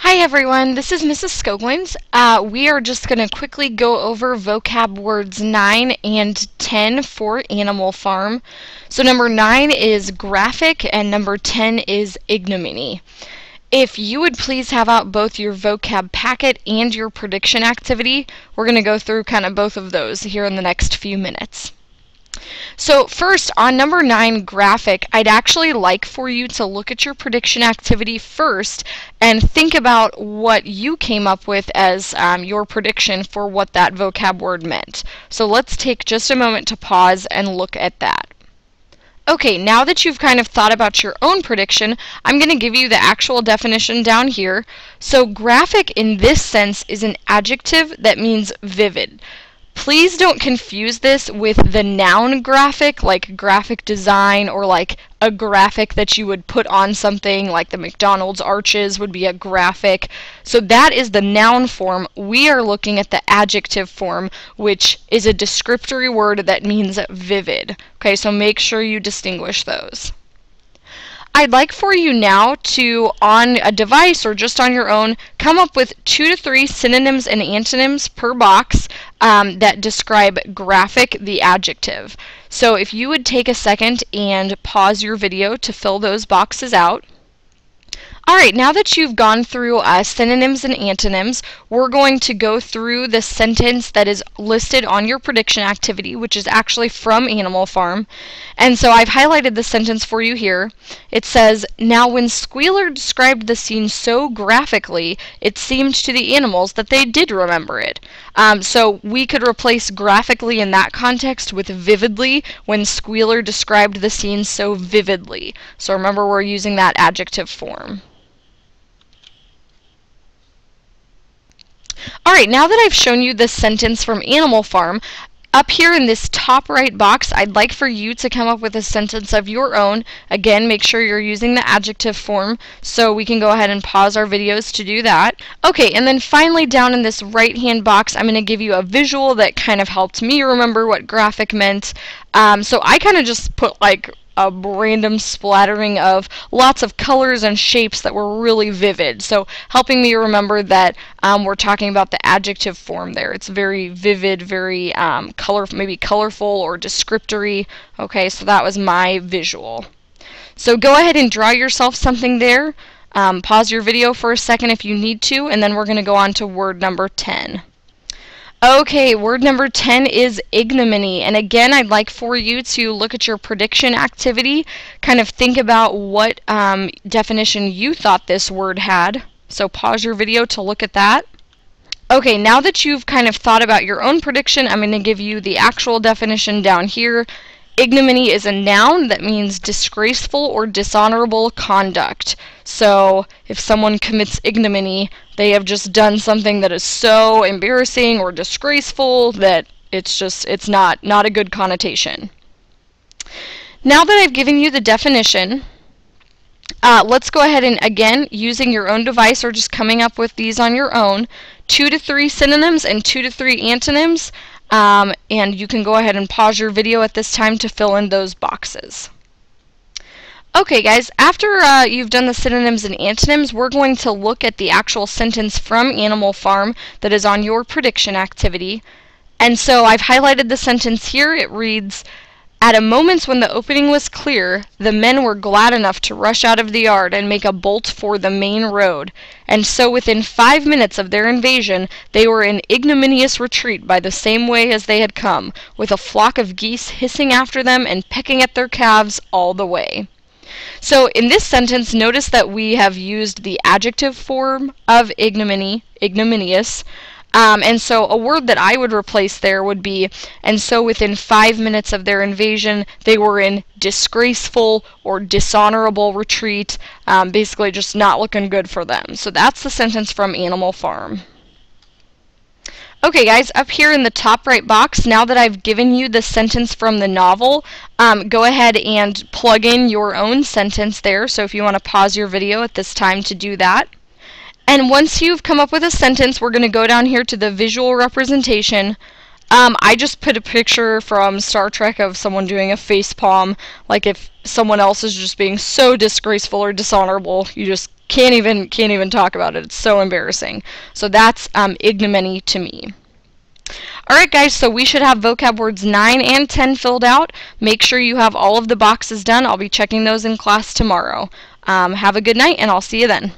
Hi everyone, this is Mrs. Skoglins. We are just going to quickly go over vocab words 9 and 10 for Animal Farm. So number 9 is graphic and number 10 is ignominy. If you would please have out both your vocab packet and your prediction activity, we're going to go through kind of both of those here in the next few minutes. So first, on number 9, graphic, I'd actually like for you to look at your prediction activity first and think about what you came up with as your prediction for what that vocab word meant. So let's take just a moment to pause and look at that. Okay, now that you've kind of thought about your own prediction, I'm going to give you the actual definition down here. So graphic in this sense is an adjective that means vivid. Please don't confuse this with the noun graphic, like graphic design, or like a graphic that you would put on something, like the McDonald's arches would be a graphic. So that is the noun form. We are looking at the adjective form, which is a descriptory word that means vivid. Okay, so make sure you distinguish those. I'd like for you now to, on a device or just on your own, come up with 2 to 3 synonyms and antonyms per box that describe graphic, the adjective. So if you would take a second and pause your video to fill those boxes out. Alright, now that you've gone through synonyms and antonyms, we're going to go through the sentence that is listed on your prediction activity, which is actually from Animal Farm. And so I've highlighted the sentence for you here. It says, "Now when Squealer described the scene so graphically, it seemed to the animals that they did remember it." So we could replace graphically in that context with vividly when Squealer described the scene so vividly. So remember, we're using that adjective form. Alright, now that I've shown you this sentence from Animal Farm, up here in this top right box, I'd like for you to come up with a sentence of your own. Again, make sure you're using the adjective form, so we can go ahead and pause our videos to do that. Okay, and then finally down in this right-hand box, I'm going to give you a visual that kind of helped me remember what graphic meant. So I kind of just put like a random splattering of lots of colors and shapes that were really vivid. So helping me remember that we're talking about the adjective form there. It's very vivid, very maybe colorful or descriptory. Okay, so that was my visual. So go ahead and draw yourself something there. Pause your video for a second if you need to, and then we're going to go on to word number 10. Okay, word number 10 is ignominy, and again I'd like for you to look at your prediction activity, kind of think about what definition you thought this word had. So pause your video to look at that. Okay, now that you've kind of thought about your own prediction, I'm going to give you the actual definition down here. Ignominy is a noun that means disgraceful or dishonorable conduct. So if someone commits ignominy, they have just done something that is so embarrassing or disgraceful that it's not a good connotation. Now that I've given you the definition, let's go ahead and, again, using your own device or just coming up with these on your own, 2 to 3 synonyms and 2 to 3 antonyms. And you can go ahead and pause your video at this time to fill in those boxes. Okay guys, after you've done the synonyms and antonyms, we're going to look at the actual sentence from Animal Farm that is on your prediction activity. And so I've highlighted the sentence here. It reads, "At a moment when the opening was clear, the men were glad enough to rush out of the yard and make a bolt for the main road. And so within 5 minutes of their invasion, they were in ignominious retreat by the same way as they had come, with a flock of geese hissing after them and pecking at their calves all the way." So in this sentence, notice that we have used the adjective form of ignominy, ignominious. And so a word that I would replace there would be, and so within 5 minutes of their invasion, they were in disgraceful or dishonorable retreat, basically just not looking good for them. So that's the sentence from Animal Farm. Okay guys, up here in the top right box, now that I've given you the sentence from the novel, go ahead and plug in your own sentence there. So if you want to pause your video at this time to do that. And once you've come up with a sentence, we're going to go down here to the visual representation. I just put a picture from Star Trek of someone doing a face palm, like if someone else is just being so disgraceful or dishonorable, you just can't even talk about it. It's so embarrassing. So that's ignominy to me. Alright guys, so we should have vocab words 9 and 10 filled out. Make sure you have all of the boxes done. I'll be checking those in class tomorrow. Have a good night, and I'll see you then.